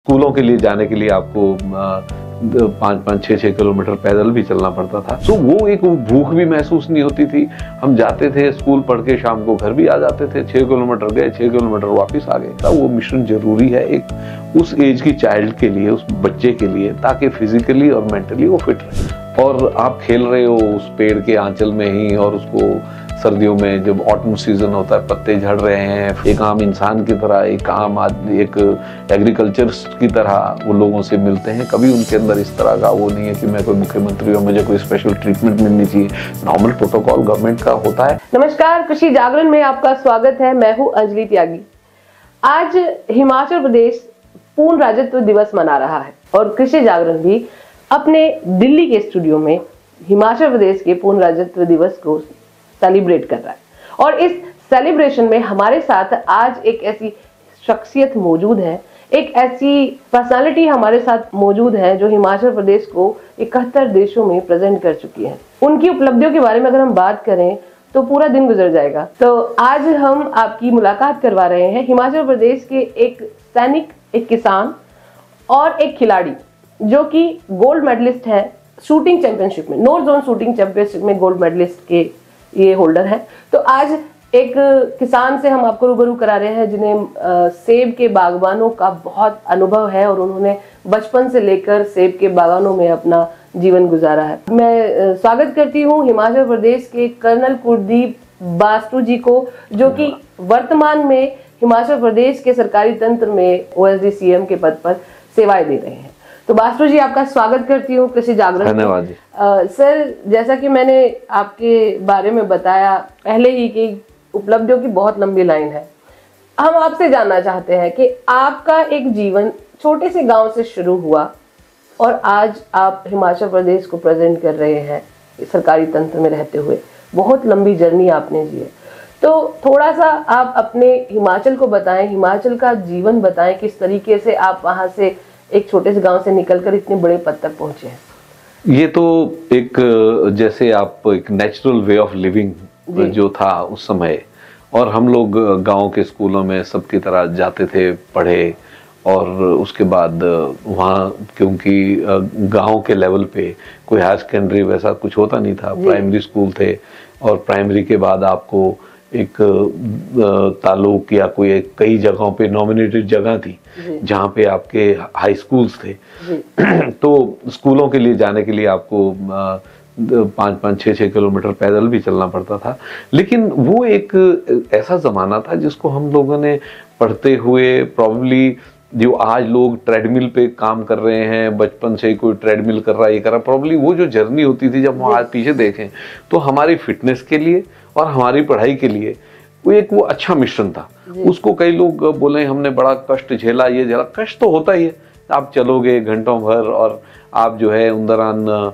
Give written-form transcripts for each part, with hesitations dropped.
स्कूलों के लिए जाने के लिए आपको 5-6 किलोमीटर पैदल भी चलना पड़ता था। तो वो एक भूख भी महसूस नहीं होती थी। हम जाते थे स्कूल पढ़ के, शाम को घर भी आ जाते थे। 6 किलोमीटर गए, 6 किलोमीटर वापस आ गए। वो मिशन जरूरी है एक उस एज की चाइल्ड के लिए, उस बच्चे के लिए, ताकि फिजिकली और मेंटली वो फिट रहे। और आप खेल रहे हो उस पेड़ के आंचल में ही, और उसको सर्दियों में जब ऑटम सीजन होता है, पत्ते झड़ रहे हैं, एक आम इंसान की तरह, एक आम आदमी, एक एग्रीकल्चर की तरह वो लोगों से मिलते हैं। कभी उनके अंदर इस तरह का वो नहीं है कि मैं कोई मुख्यमंत्री हूँ, मुझे कोई स्पेशल ट्रीटमेंट मिलनी चाहिए। नॉर्मल प्रोटोकॉल गवर्नमेंट का होता है। नमस्कार, कृषि जागरण में आपका स्वागत है। मैं हूँ अंजलि त्यागी। आज हिमाचल प्रदेश पूर्ण राज्यत्व दिवस मना रहा है और कृषि जागरण भी अपने दिल्ली के स्टूडियो में हिमाचल प्रदेश के पूर्ण राज्यत्व दिवस को सेलिब्रेट कर रहा है। और इस सेलिब्रेशन में हमारे साथ आज एक ऐसी शख्सियत मौजूद है, एक ऐसी पर्सनालिटी हमारे साथ मौजूद है जो हिमाचल प्रदेश को 71 देशों में प्रेजेंट कर चुकी है। उनकी उपलब्धियों के बारे में अगर हम बात करें तो पूरा दिन गुजर जाएगा। तो आज हम आपकी मुलाकात करवा रहे हैं हिमाचल प्रदेश के एक सैनिक, एक किसान और एक खिलाड़ी जो कि गोल्ड मेडलिस्ट है शूटिंग चैंपियनशिप में, नॉर्थ जोन शूटिंग चैंपियनशिप में गोल्ड मेडलिस्ट के ये होल्डर है। तो आज एक किसान से हम आपको रूबरू करा रहे हैं जिन्हें सेब के बागवानों का बहुत अनुभव है और उन्होंने बचपन से लेकर सेब के बागानों में अपना जीवन गुजारा है। मैं स्वागत करती हूँ हिमाचल प्रदेश के कर्नल कुलदीप बास्टू जी को, जो कि वर्तमान में हिमाचल प्रदेश के सरकारी तंत्र में OSD CM के पद पर सेवाएं दे रहे हैं। तो बास्टू जी, आपका स्वागत करती हूँ कृषि जागरण। धन्यवाद जी। सर, जैसा कि मैंने आपके बारे में बताया पहले ही कि उपलब्धियों की बहुत लंबी लाइन है, हम आपसे जानना चाहते हैं कि आपका एक जीवन छोटे से गांव से शुरू हुआ और आज आप हिमाचल प्रदेश को प्रेजेंट कर रहे हैं सरकारी तंत्र में रहते हुए। बहुत लंबी जर्नी आपने जी है। तो थोड़ा सा आप अपने हिमाचल को बताएं, हिमाचल का जीवन बताएं, किस तरीके से आप वहां से एक छोटे से गांव से निकलकर इतने बड़े पद तक पहुंचे हैं। ये तो एक जैसे आप एक नेचुरल वे ऑफ लिविंग जो था उस समय, और हम लोग गांव के स्कूलों में सबकी तरह जाते थे, पढ़े, और उसके बाद वहाँ क्योंकि गांव के लेवल पे कोई हायर सेकेंडरी वैसा कुछ होता नहीं था, प्राइमरी स्कूल थे, और प्राइमरी के बाद आपको एक तालुक या कोई कई जगहों पे नॉमिनेटेड जगह थी जहाँ पे आपके हाई स्कूल्स थे। तो स्कूलों के लिए जाने के लिए आपको 5-6 किलोमीटर पैदल भी चलना पड़ता था। लेकिन वो एक ऐसा जमाना था जिसको हम लोगों ने पढ़ते हुए, प्रॉब्ली जो आज लोग ट्रेडमिल पे काम कर रहे हैं, बचपन से ही कोई ट्रेडमिल कर रहा है, ये कर रहा, प्रॉब्ली वो जो जर्नी होती थी जब हम आज पीछे देखें तो हमारी फिटनेस के लिए और हमारी पढ़ाई के लिए वो अच्छा मिश्रण था। उसको कई लोग बोले हमने बड़ा कष्ट झेला, ये झेला। कष्ट तो होता ही है, आप चलोगे घंटों भर, और आप जो है उन दौरान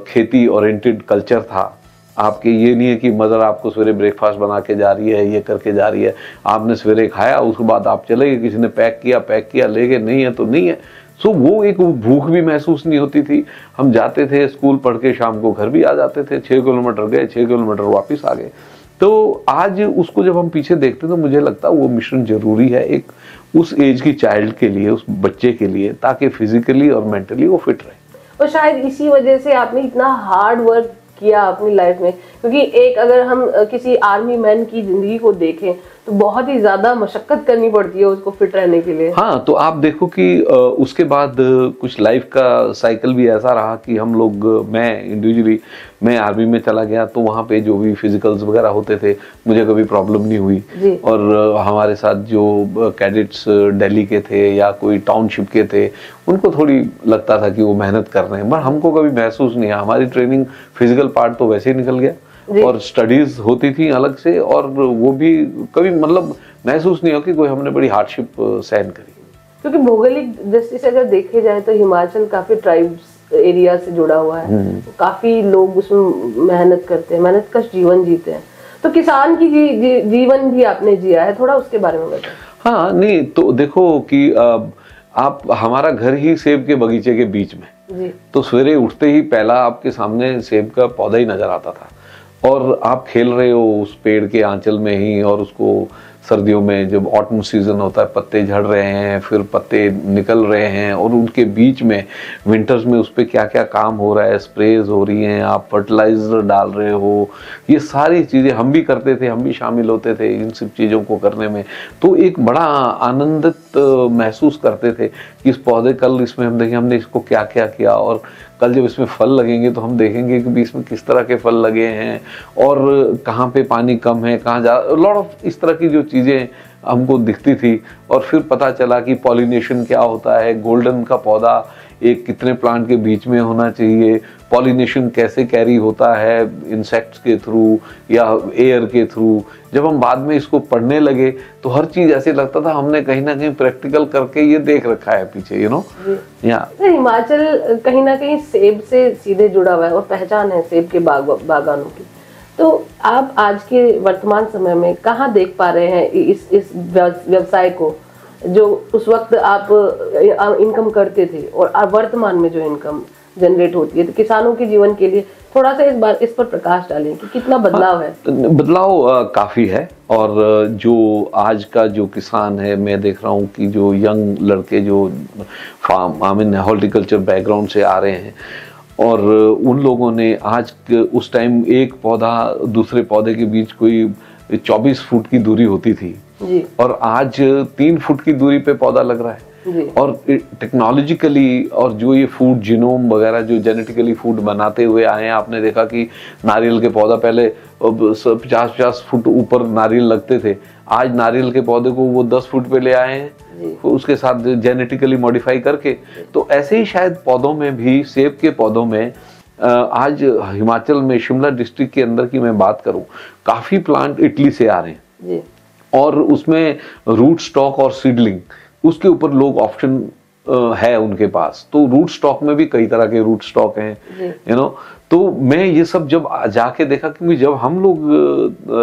खेती ओरिएंटेड कल्चर था आपके। ये नहीं है कि मदर आपको सवेरे ब्रेकफास्ट बना के जा रही है, ये करके जा रही है, आपने सवेरे खाया, उसके बाद आप चले गए, किसी ने पैक किया ले गए, नहीं है तो नहीं है। सो वो एक भूख भी महसूस नहीं होती थी। हम जाते थे स्कूल पढ़ के, शाम को घर भी आ जाते थे। 6 किलोमीटर गए, 6 किलोमीटर वापस आ गए। तो आज उसको जब हम पीछे देखते तो मुझे लगता है वो मिशन जरूरी है एक उस एज की चाइल्ड के लिए, उस बच्चे के लिए, ताकि फिजिकली और मेंटली वो फिट रहे। और शायद इसी वजह से आपने इतना हार्ड वर्क किया अपनी लाइफ में, क्योंकि एक अगर हम किसी आर्मी मैन की जिंदगी को देखें तो बहुत ही ज्यादा मशक्कत करनी पड़ती है उसको फिट रहने के लिए। हाँ, तो आप देखो कि उसके बाद कुछ लाइफ का साइकिल भी ऐसा रहा कि हम लोग, मैं आर्मी में चला गया, तो वहाँ पे जो भी फिजिकल्स वगैरह होते थे मुझे कभी प्रॉब्लम नहीं हुई। और हमारे साथ जो कैडेट्स दिल्ली के थे या कोई टाउनशिप के थे, उनको थोड़ी लगता था कि वो मेहनत कर रहे हैं, पर हमको कभी महसूस नहीं है। हमारी ट्रेनिंग फिजिकल पार्ट तो वैसे ही निकल गया, और स्टडीज होती थी अलग से, और वो भी कभी मतलब महसूस नहीं हो कि कोई हमने बड़ी हार्डशिप सहन करी। क्योंकि भौगोलिक दृष्टि से अगर देखे जाए तो हिमाचल काफी ट्राइब्स एरिया से जुड़ा हुआ है, काफी लोग उसमें मेहनत करते हैं, मेहनत का जीवन जीते हैं। तो किसान की जीवन भी आपने जिया है, थोड़ा उसके बारे में बताएं। हाँ, नहीं तो देखो कि आप, हमारा घर ही सेब के बगीचे के बीच में, तो सवेरे उठते ही पहला आपके सामने सेब का पौधा ही नजर आता था, और आप खेल रहे हो उस पेड़ के आंचल में ही, और उसको सर्दियों में जब ऑटम सीजन होता है, पत्ते झड़ रहे हैं, फिर पत्ते निकल रहे हैं, और उनके बीच में विंटर्स में उस पर क्या क्या काम हो रहा है, स्प्रेज हो रही हैं, आप फर्टिलाइजर डाल रहे हो, ये सारी चीज़ें हम भी करते थे, हम भी शामिल होते थे इन सब चीज़ों को करने में। तो एक बड़ा आनंदित महसूस करते थे कि इस पौधे, कल इसमें हम देखें हमने इसको क्या क्या किया, और कल जब इसमें फल लगेंगे तो हम देखेंगे कि इसमें किस तरह के फल लगे हैं, और कहाँ पे पानी कम है, कहाँ जा, लॉट ऑफ इस तरह की जो चीज़ें हमको दिखती थी। और फिर पता चला कि पॉलिनेशन क्या होता है, गोल्डन का पौधा एक कितने प्लांट के बीच में होना चाहिए, पॉलिनेशन कैसे कैरी होता है, इंसेक्ट्स के थ्रू या एयर के थ्रू। जब हम बाद में इसको पढ़ने लगे तो हर चीज ऐसे लगता था हमने कहीं ना कहीं प्रैक्टिकल करके ये देख रखा है पीछे, यू नो। हिमाचल कहीं ना कहीं सेब से सीधे जुड़ा हुआ है और पहचान है सेब के बागानों की। तो आप आज के वर्तमान समय में कहाँ देख पा रहे हैं इस व्यवसाय को, जो उस वक्त आप इनकम करते थे और वर्तमान में जो इनकम जनरेट होती है? तो किसानों के जीवन के लिए थोड़ा सा इस पर प्रकाश डालें कि कितना बदलाव है। बदलाव काफी है। और जो आज का जो किसान है, मैं देख रहा हूँ कि जो यंग लड़के जो farm I mean horticulture background से आ रहे हैं, और उन लोगों ने आज उस टाइम एक पौधा दूसरे पौधे के बीच कोई 24 फुट की दूरी होती थी जी। और आज 3 फुट की दूरी पे पौधा लग रहा है जी। और टेक्नोलॉजिकली, और जो ये फूड जीनोम वगैरह जो जेनेटिकली फूड बनाते हुए आए हैं, आपने देखा कि नारियल के पौधा पहले 50-50 फुट ऊपर नारियल लगते थे, आज नारियल के पौधे को वो 10 फुट पे ले आए हैं उसके साथ जेनेटिकली मॉडिफाई करके। तो ऐसे ही शायद पौधों में भी, सेब के पौधों में आज हिमाचल में शिमला डिस्ट्रिक्ट के अंदर की मैं बात करूं, काफी प्लांट इटली से आ रहे हैं जी। और उसमें रूट स्टॉक और सीडलिंग, उसके ऊपर लोग ऑप्शन है उनके पास। तो रूट स्टॉक में भी कई तरह के रूट स्टॉक हैं, यू नो। तो मैं ये सब जब जाके देखा, क्योंकि जब हम लोग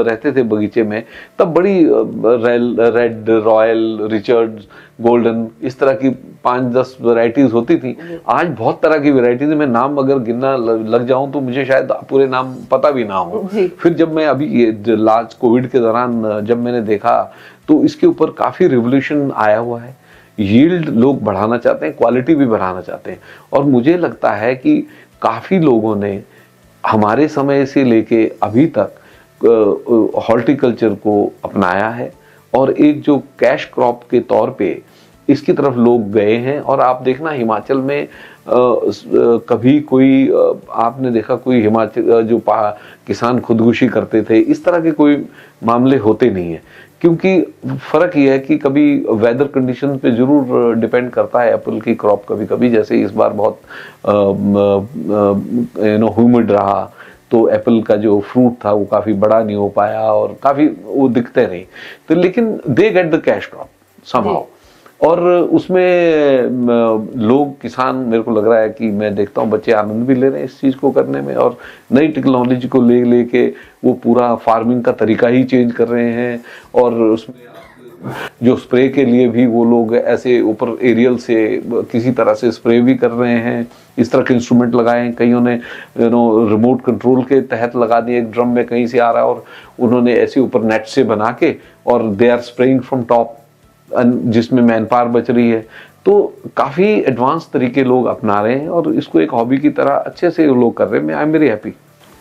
रहते थे बगीचे में तब बड़ी रेड, रॉयल, रिचर्ड, गोल्डन, इस तरह की 5-10 वैरायटीज होती थी। आज बहुत तरह की वैरायटीज, मैं नाम अगर गिनना लग जाऊं तो मुझे शायद पूरे नाम पता भी ना हो। फिर जब मैं अभी ये लास्ट कोविड के दौरान जब मैंने देखा तो इसके ऊपर काफी रिवोल्यूशन आया हुआ है। यील्ड लोग बढ़ाना चाहते हैं, क्वालिटी भी बढ़ाना चाहते हैं, और मुझे लगता है कि काफी लोगों ने हमारे समय से लेके अभी तक हॉर्टिकल्चर को अपनाया है और एक जो कैश क्रॉप के तौर पे इसकी तरफ लोग गए हैं। और आप देखना हिमाचल में कभी कोई आपने देखा कोई हिमाचल जो किसान खुदकुशी करते थे, इस तरह के कोई मामले होते नहीं है, क्योंकि फर्क ये है कि कभी वेदर कंडीशन पे जरूर डिपेंड करता है एप्पल की क्रॉप। कभी कभी जैसे इस बार बहुत ह्यूमिड रहा तो एप्पल का जो फ्रूट था वो काफी बड़ा नहीं हो पाया और काफी वो दिखते नहीं। तो लेकिन they get the cash crop somehow, और उसमें लोग किसान, मेरे को लग रहा है कि मैं देखता हूँ बच्चे आनंद भी ले रहे हैं इस चीज को करने में, और नई टेक्नोलॉजी को लेके वो पूरा फार्मिंग का तरीका ही चेंज कर रहे हैं। और उसमें जो स्प्रे के लिए भी वो लोग ऐसे ऊपर एरियल से किसी तरह से स्प्रे भी कर रहे हैं, इस तरह के इंस्ट्रूमेंट लगाए हैं। कईयों ने रिमोट कंट्रोल के तहत लगा दिए, एक ड्रम में कहीं से आ रहा है और उन्होंने ऐसे ऊपर नेट से बना के और they are spraying from top, जिसमें मैन पावर बच रही है। तो काफी एडवांस तरीके लोग अपना रहे हैं और इसको एक हॉबी की तरह अच्छे से लोग कर रहे हैं। I am very happy.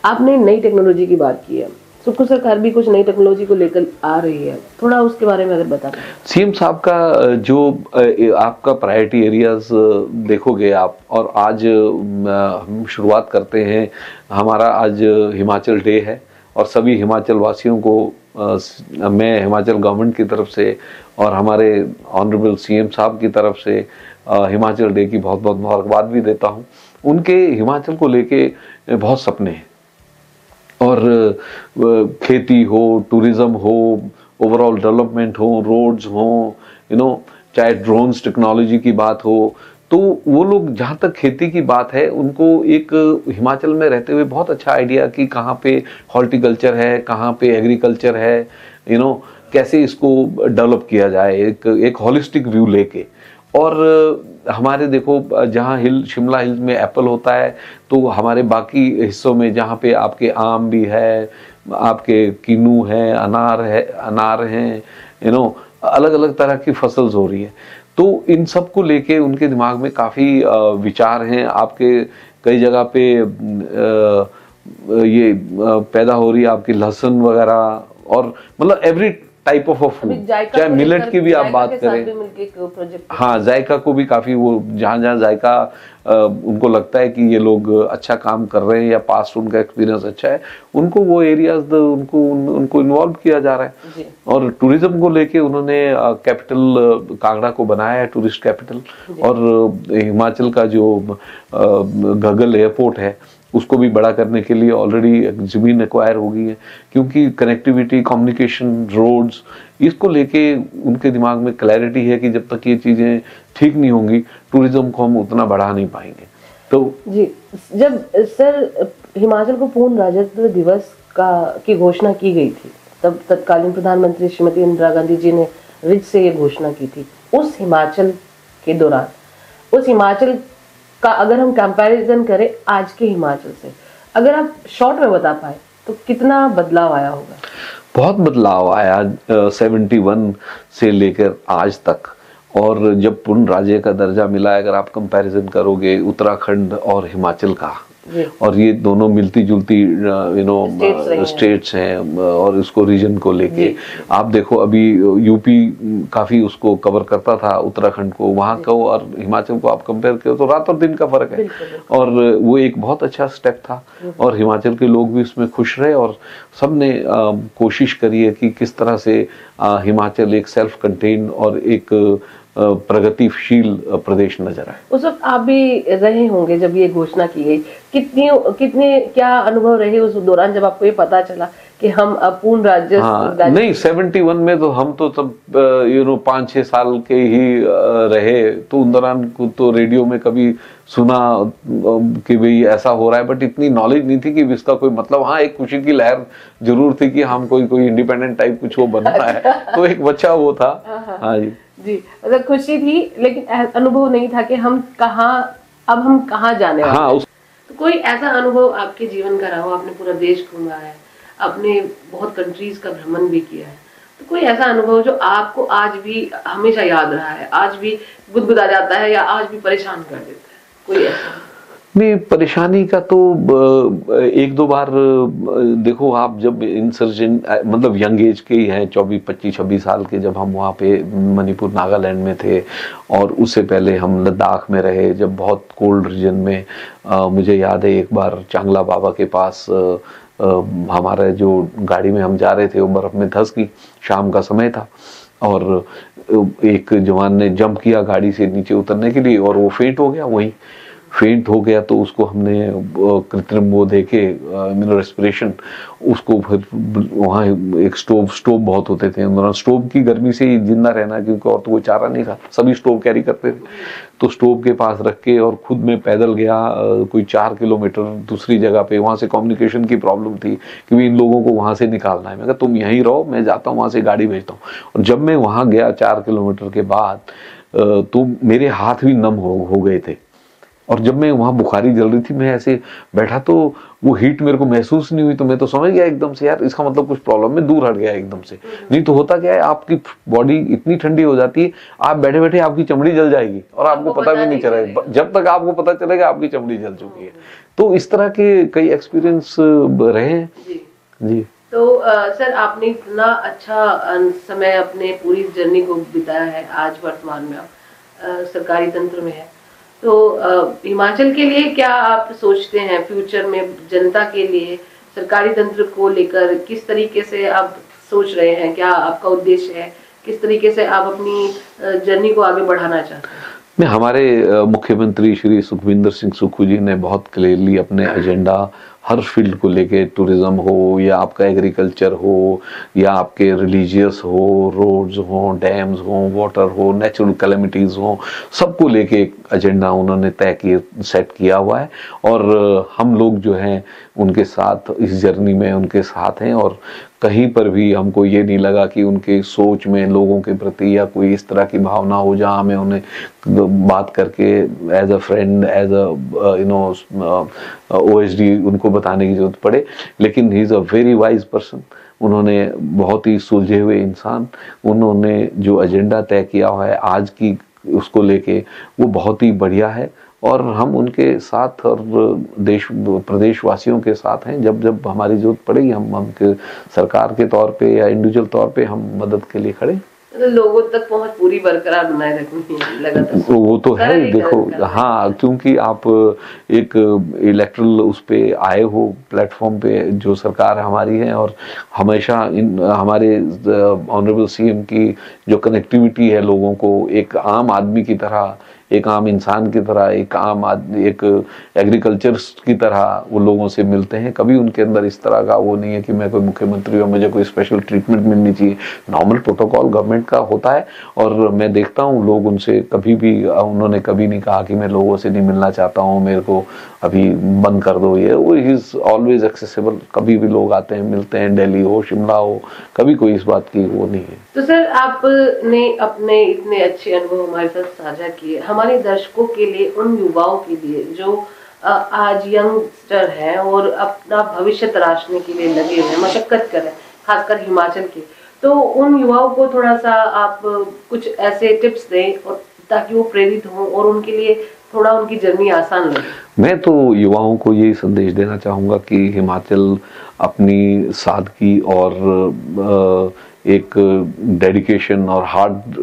आपने नई टेक्नोलॉजी की बात की है, सुक्खू सरकार भी कुछ नई टेक्नोलॉजी को लेकर आ रही है, थोड़ा उसके बारे में अगर बता दें। सीएम साहब का जो आपका प्रायोरिटी एरियाज देखोगे आप, और आज हम शुरुआत करते हैं, हमारा आज हिमाचल डे है और सभी हिमाचल वासियों को मैं हिमाचल गवर्नमेंट की तरफ से और हमारे ऑनरेबल सीएम साहब की तरफ से हिमाचल डे की बहुत बहुत मुबारकबाद भी देता हूं। उनके हिमाचल को लेके बहुत सपने हैं, और खेती हो, टूरिज्म हो, ओवरऑल डेवलपमेंट हो, रोड्स हो, यू नो, चाहे ड्रोन्स टेक्नोलॉजी की बात हो, तो वो लोग जहाँ तक खेती की बात है, उनको एक हिमाचल में रहते हुए बहुत अच्छा आइडिया कि कहाँ पे हॉर्टिकल्चर है, कहाँ पे एग्रीकल्चर है, यू नो, कैसे इसको डेवलप किया जाए एक हॉलिस्टिक व्यू लेके। और हमारे देखो जहाँ शिमला हिल्स में एप्पल होता है, तो हमारे बाकी हिस्सों में जहाँ पे आपके आम भी है, आपके किन्नू है, अनार हैं, अलग अलग तरह की फसल हो रही है। तो इन सब को लेके उनके दिमाग में काफी विचार हैं। आपके कई जगह पे ये पैदा हो रही है आपकी लहसुन वगैरह, और मतलब एवरी टाइप ऑफ फूड, चाहे मिलेट की भी आप बात करें। हाँ, जायका को भी काफी, वो जहाँ जहाँ जायका उनको लगता है कि ये लोग अच्छा काम कर रहे हैं या पास्ट उनका एक्सपीरियंस अच्छा है, उनको वो एरियाज उनको इन्वॉल्व किया जा रहा है। और टूरिज्म को लेके उन्होंने कैपिटल कांगड़ा को बनाया है टूरिस्ट कैपिटल, और हिमाचल का जो गगल एयरपोर्ट है उसको भी बड़ा करने के लिए ऑलरेडी जमीन एक्वायर हो गई है, क्योंकि कनेक्टिविटी, कम्युनिकेशन, रोड्स, इसको लेके उनके दिमाग में क्लैरिटी है कि जब तक ये चीजें ठीक नहीं होंगी टूरिज्म को हम उतना बढ़ा नहीं पाएंगे। तो जी, जब सर हिमाचल को पूर्ण राज्यत्व दिवस की घोषणा की गई थी, तब तत्कालीन प्रधानमंत्री श्रीमती इंदिरा गांधी जी ने रिज से ये घोषणा की थी। उस हिमाचल के दौरान, उस हिमाचल का अगर हम कंपैरिजन करें आज के हिमाचल से, अगर आप शॉर्ट में बता पाए तो कितना बदलाव आया होगा? बहुत बदलाव आया 71 से लेकर आज तक। और जब पूर्ण राज्य का दर्जा मिला, अगर आप कंपैरिजन करोगे उत्तराखंड और हिमाचल का, और ये दोनों मिलती जुलती स्टेट्स हैं, और इसको रीजन को लेके आप देखो, अभी यूपी काफी उसको कवर करता था उत्तराखंड को, वहां को और हिमाचल को आप कंपेयर करो तो रात और दिन का फर्क है। और वो एक बहुत अच्छा स्टेप था, और हिमाचल के लोग भी उसमें खुश रहे, और सबने कोशिश करी है कि किस तरह से हिमाचल एक सेल्फ कंटेन और एक प्रगतिशील प्रदेश नजर आए। उस वक्त आप भी रहे होंगे जब ये घोषणा की गई, कितने क्या अनुभव रहे उस दौरान जब आपको ये पता चला कि हम अब पूर्ण राज्य? नहीं, 71 में तो हम तो तब 5-6 साल के ही रहे, तो उन दौरान तो रेडियो में कभी सुना कि भाई ऐसा हो रहा है, बट इतनी नॉलेज नहीं थी कि इसका कोई मतलब। हाँ, एक खुशी की लहर जरूर थी कि हम कोई इंडिपेंडेंट टाइप कुछ वो बन रहा है, तो एक बच्चा वो था। हाँ जी, मतलब खुशी थी, लेकिन अनुभव नहीं था कि हम कहाँ जाने वाले हैं। तो कोई ऐसा अनुभव आपके जीवन का रहा हो, आपने पूरा देश घूमा है, आपने बहुत कंट्रीज का भ्रमण भी किया है, तो कोई ऐसा अनुभव जो आपको आज भी हमेशा याद रहा है, आज भी गुदगुदा जाता है या आज भी परेशान कर देता है, कोई ऐसा? नहीं, परेशानी का तो एक दो बार देखो, आप जब इंसर्जेंट मतलब यंग एज के ही हैं, 24-25-26 साल के, जब हम वहाँ पे मणिपुर नागालैंड में थे, और उससे पहले हम लद्दाख में रहे जब बहुत कोल्ड रीजन में। मुझे याद है एक बार चांगला बाबा के पास हमारा जो गाड़ी में हम जा रहे थे वो बर्फ में धंस गई, शाम का समय था, और एक जवान ने जंप किया गाड़ी से नीचे उतरने के लिए, और वो फेंट हो गया। वहीं फेंट हो गया तो उसको हमने कृत्रिम वो देके रेस्पिरेशन, उसको फिर वहाँ एक स्टोव बहुत होते थे, स्टोव की गर्मी से ही जिंदा रहना, क्योंकि और तो कोई चारा नहीं था, सभी स्टोव कैरी करते थे। तो स्टोव के पास रख के और खुद में पैदल गया कोई 4 किलोमीटर दूसरी जगह पे। वहाँ से कम्युनिकेशन की प्रॉब्लम थी कि इन लोगों को वहाँ से निकालना है। मैं कहा तुम यहीं रहो, मैं जाता हूँ वहाँ से गाड़ी भेजता हूँ। और जब मैं वहाँ गया 4 किलोमीटर के बाद, तो मेरे हाथ भी नम हो गए थे, और जब मैं वहाँ बुखारी जल रही थी, मैं ऐसे बैठा तो वो हीट मेरे को महसूस नहीं हुई, तो मैं तो समझ गया एकदम से, यार इसका मतलब कुछ प्रॉब्लम, में दूर हट गया एकदम से। नहीं तो होता क्या है, आपकी बॉडी इतनी ठंडी हो जाती है, आप बैठे बैठे आपकी चमड़ी जल जाएगी और आपको पता भी नहीं चलेगा, जब तक आपको पता चलेगा आपकी चमड़ी जल चुकी है। तो इस तरह के कई एक्सपीरियंस रहे हैं जी। तो सर, आपने इतना अच्छा समय अपने पूरी जर्नी को बिताया है, आज वर्तमान में आप सरकारी तंत्र में है, तो हिमाचल के लिए क्या आप सोचते हैं फ्यूचर में, जनता के लिए सरकारी तंत्र को लेकर किस तरीके से आप सोच रहे हैं, क्या आपका उद्देश्य है, किस तरीके से आप अपनी जर्नी को आगे बढ़ाना चाहते हैं? में हमारे मुख्यमंत्री श्री सुखविंदर सिंह सुक्खू जी ने बहुत क्लियरली अपने एजेंडा हर फील्ड को लेके, टूरिज्म हो या आपका एग्रीकल्चर हो या आपके रिलीजियस हो, रोड्स हो, डैम्स हो, वाटर हो, नेचुरल कैलेमिटीज हो, सबको लेके एक एजेंडा उन्होंने सेट किया हुआ है। और हम लोग जो हैं उनके साथ इस जर्नी में उनके साथ हैं, और कहीं पर भी हमको ये नहीं लगा कि उनके सोच में लोगों के प्रति या कोई इस तरह की भावना हो जहाँ हमें उन्हें बात करके as a friend, as a OSD उनको बताने की जरूरत पड़े। लेकिन he is a very wise person, उन्होंने बहुत ही सुलझे हुए इंसान, उन्होंने जो एजेंडा तय किया हुआ है आज की उसको लेके वो बहुत ही बढ़िया है। और हम उनके साथ और देश प्रदेशवासियों के साथ हैं। जब जब हमारी जरूरत पड़ेगी हम सरकार के तौर पे या इंडिविजुअल तौर पे हम मदद के लिए खड़े। लोगों तक पहुंच पूरी बरकरार बनाए रखनी है लगातार। वो तो है ही, देखो हाँ, क्योंकि आप एक इलेक्ट्रल उस पे आए हो प्लेटफॉर्म पे, जो सरकार हमारी है, और हमेशा हमारे ऑनरेबल सीएम की जो कनेक्टिविटी है लोगों को एक आम आदमी की तरह, एक आम इंसान की तरह, एक आम आदमी, एक एग्रीकल्चर की तरह वो लोगों से मिलते हैं। कभी उनके अंदर इस तरह का वो नहीं है कि मैं कोई मुख्यमंत्री हूँ, मुझे कोई स्पेशल ट्रीटमेंट मिलनी चाहिए। नॉर्मल प्रोटोकॉल गवर्नमेंट का होता है और मैं देखता हूँ लोग उनसे कभी भी, उन्होंने कभी नहीं कहा कि मैं लोगों से नहीं मिलना चाहता हूँ, मेरे को अभी बंद कर दो ये। वो ही इज ऑलवेज एक्सेसिबल, कभी भी लोग आते हैं, मिलते हैं, दिल्ली हो, शिमला हो, कभी कोई इस बात की वो नहीं है। तो सर, आपने अपने इतने अच्छे अनुभव हमारे साथ साझा किए, हमारे दर्शकों के लिए, उन युवाओं के लिए जो आज यंगस्टर हैं और अपना भविष्य तराशने के लिए लगे हुए हैं, मशक्कत कर रहे हैं, खासकर हिमाचल के, तो उन युवाओं को थोड़ा सा आप कुछ ऐसे टिप्स दें और ताकि वो प्रेरित हों और उनके लिए थोड़ा उनकी जर्नी आसान लगे। मैं तो युवाओं को यही संदेश देना चाहूँगा कि हिमाचल अपनी सादगी और एक डेडिकेशन और हार्ड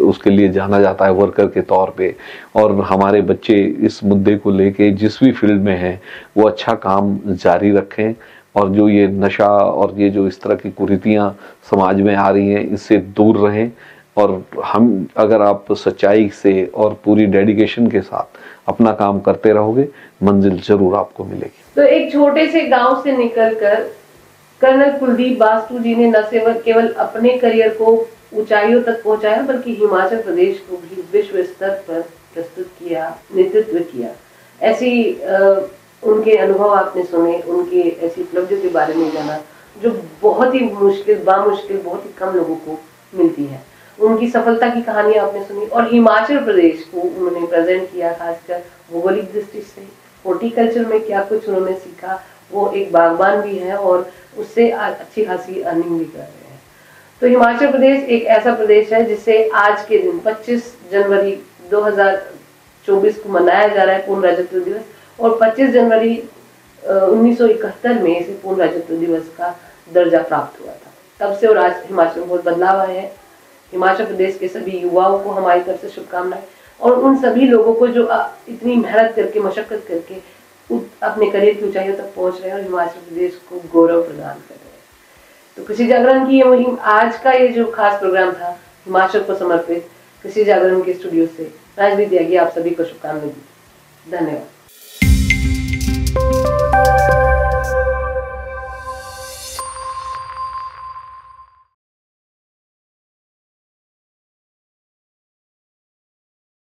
उसके लिए जाना जाता है वर्कर के तौर पे, और हमारे बच्चे इस मुद्दे को लेके जिस भी फील्ड में हैं वो अच्छा काम जारी रखें, और जो ये नशा और ये जो इस तरह की कुरीतियाँ समाज में आ रही हैं इससे दूर रहें। और हम, अगर आप सच्चाई से और पूरी डेडिकेशन के साथ अपना काम करते रहोगे, मंजिल जरूर आपको मिलेगी। तो एक छोटे से गांव से निकलकर कर्नल कुलदीप बास्तु जी ने न केवल अपने करियर को ऊंचाइयों तक पहुंचाया, बल्कि हिमाचल प्रदेश को भी विश्व स्तर पर प्रस्तुत किया, नेतृत्व किया। ऐसी उनके अनुभव आपने सुने, उनकी ऐसी उपलब्धियों के बारे में जाना जो बहुत ही बामुश्किल बहुत ही कम लोगों को मिलती है। उनकी सफलता की कहानी आपने सुनी और हिमाचल प्रदेश को उन्होंने प्रेजेंट किया, खासकर भौगोलिक दृष्टि से, हॉर्टिकल्चर में क्या कुछ उन्होंने सीखा। वो एक बागबान भी है और उससे अच्छी खासी अर्निंग भी कर रहे हैं। तो हिमाचल प्रदेश एक ऐसा प्रदेश है जिसे आज के दिन 25 जनवरी 2024 को मनाया जा रहा है पूर्ण राज्यत्व दिवस, और 25 जनवरी 1971 में इसे पूर्ण राज्यत्व दिवस का दर्जा प्राप्त हुआ था। तब से और आज हिमाचल में बहुत बदलाव आए हैं। हिमाचल प्रदेश के सभी युवाओं को हमारी तरफ से शुभकामनाएं, और उन सभी लोगों को जो इतनी मेहनत करके, मशक्कत करके अपने करियर की ऊंचाइयों तक पहुंच रहे हैं और हिमाचल प्रदेश को गौरव प्रदान कर रहे हैं। तो कृषि जागरण की ये मुहिम, आज का ये जो खास प्रोग्राम था हिमाचल को समर्पित, कृषि जागरण के स्टूडियो से राजवीर त्यागी आप सभी को शुभकामनाएं दी। धन्यवाद।